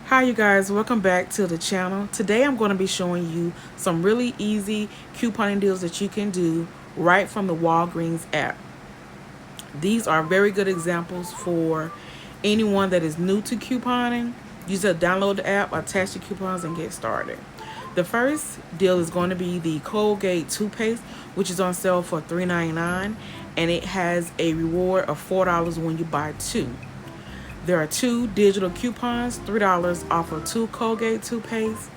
Hi you guys, welcome back to the channel. Today I'm going to be showing you some really easy couponing deals that you can do right from the Walgreens app. These are very good examples for anyone that is new to couponing. You just download the app, attach the coupons, and get started. The first deal is going to be the Colgate toothpaste, which is on sale for $3.99, and it has a reward of $4 when you buy two. There are two digital coupons, $3 off of two Colgate toothpaste,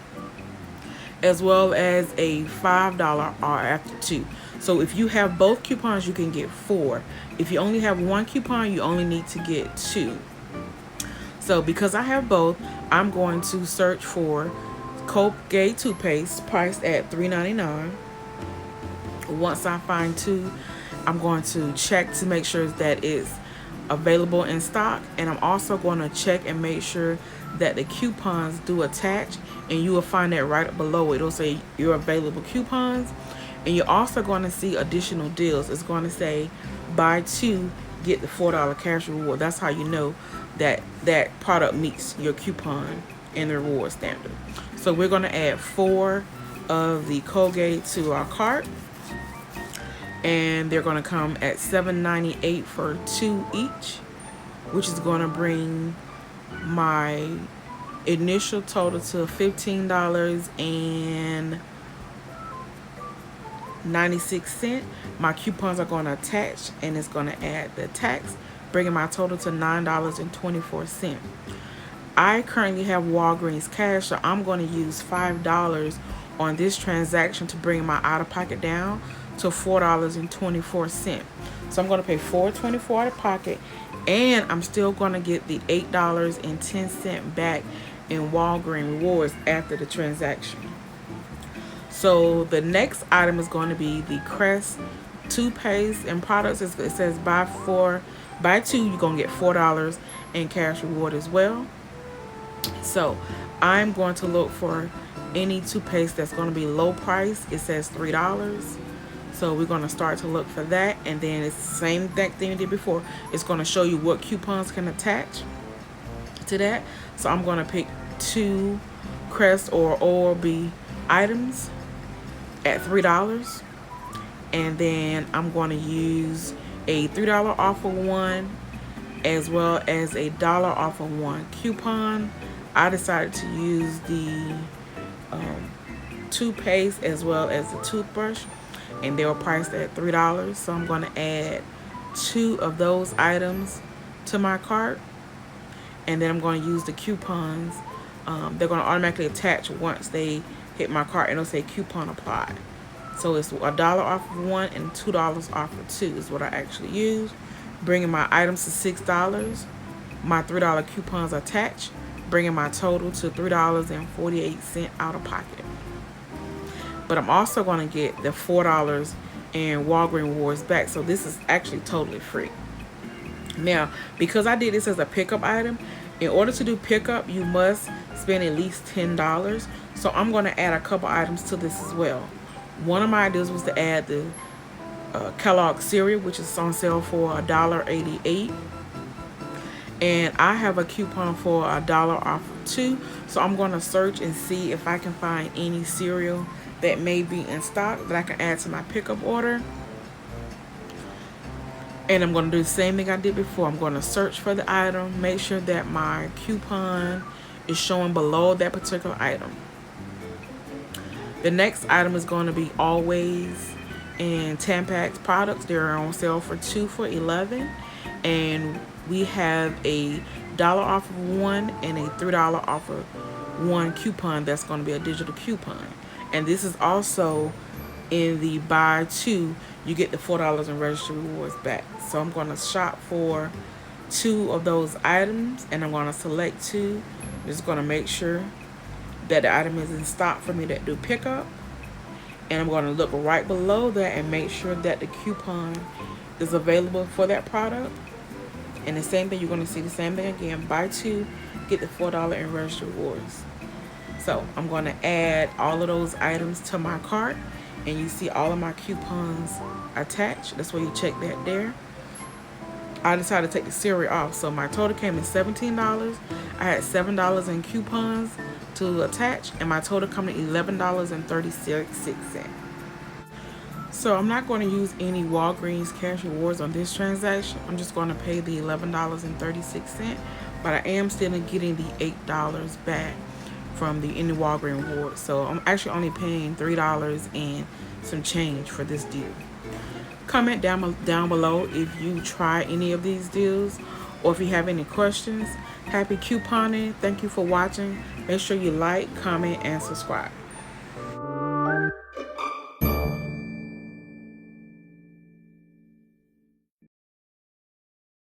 as well as a $5 off after two. So if you have both coupons, you can get four. If you only have one coupon, you only need to get two. So because I have both, I'm going to search for Colgate toothpaste priced at $3.99. Once I find two, I'm going to check to make sure that it's available in stock, and I'm also going to check and make sure that the coupons do attach, and you will find that right below it. It'll say your available coupons, and you're also going to see additional deals. It's going to say buy two, get the $4 cash reward. That's how you know that that product meets your coupon and the reward standard. So we're going to add four of the Colgate to our cart, and they're going to come at $7.98 for two each, which is going to bring my initial total to $15.96. My coupons are going to attach, and it's going to add the tax, bringing my total to $9.24. I currently have Walgreens cash, so I'm going to use $5 on this transaction to bring my out-of-pocket down to $4.24. So I'm going to pay $4.24 out of pocket, and I'm still going to get the $8.10 back in Walgreens rewards after the transaction. So the next item is going to be the Crest toothpaste and products. It says buy two, you're going to get $4 in cash reward as well. So I'm going to look for any toothpaste that's going to be low price. It says $3. So we're going to start to look for that, and then it's the same thing we did before. It's going to show you what coupons can attach to that. So I'm going to pick two Crest or Oral-B items at $3, and then I'm going to use a $3 off of one as well as a $1 off of one coupon. I decided to use the toothpaste as well as the toothbrush, and they were priced at $3. So I'm going to add two of those items to my cart, and then I'm going to use the coupons. They're going to automatically attach once they hit my cart, and it'll say coupon applied. So it's $1 off of one and $2 off of two is what I actually use, bringing my items to $6. My $3 coupons attached, bringing my total to $3.48 out of pocket. But I'm also going to get the $4 in Walgreens rewards back. So this is actually totally free. Now, because I did this as a pickup item, in order to do pickup, you must spend at least $10. So I'm going to add a couple items to this as well. One of my ideas was to add the Kellogg cereal, which is on sale for $1.88. And I have a coupon for $1 off of two. So I'm going to search and see if I can find any cereal that may be in stock that I can add to my pickup order. And I'm going to do the same thing I did before. I'm going to search for the item, make sure that my coupon is showing below that particular item. The next item is going to be Always and Tampax products. They're on sale for two for $11, and we have a $1 off of one and a $3 off of one coupon. That's going to be a digital coupon, and this is also in the buy two, you get the $4 in registered rewards back. So I'm going to shop for two of those items, and I'm going to select two. I'm just going to make sure that the item is in stock for me to do pickup, and I'm going to look right below that and make sure that the coupon is available for that product. And the same thing, you're going to see the same thing again, buy two, get the $4 in registered rewards. So I'm going to add all of those items to my cart, and you see all of my coupons attached. That's where you check that there. I decided to take the cereal off. So my total came in $17. I had $7 in coupons to attach, and my total coming to $11.36. So I'm not going to use any Walgreens cash rewards on this transaction. I'm just going to pay the $11.36, but I am still getting the $8 back from the any Walgreens rewards. So I'm actually only paying $3 and some change for this deal. Comment down below if you try any of these deals or if you have any questions. Happy couponing. Thank you for watching. Make sure you like, comment, and subscribe.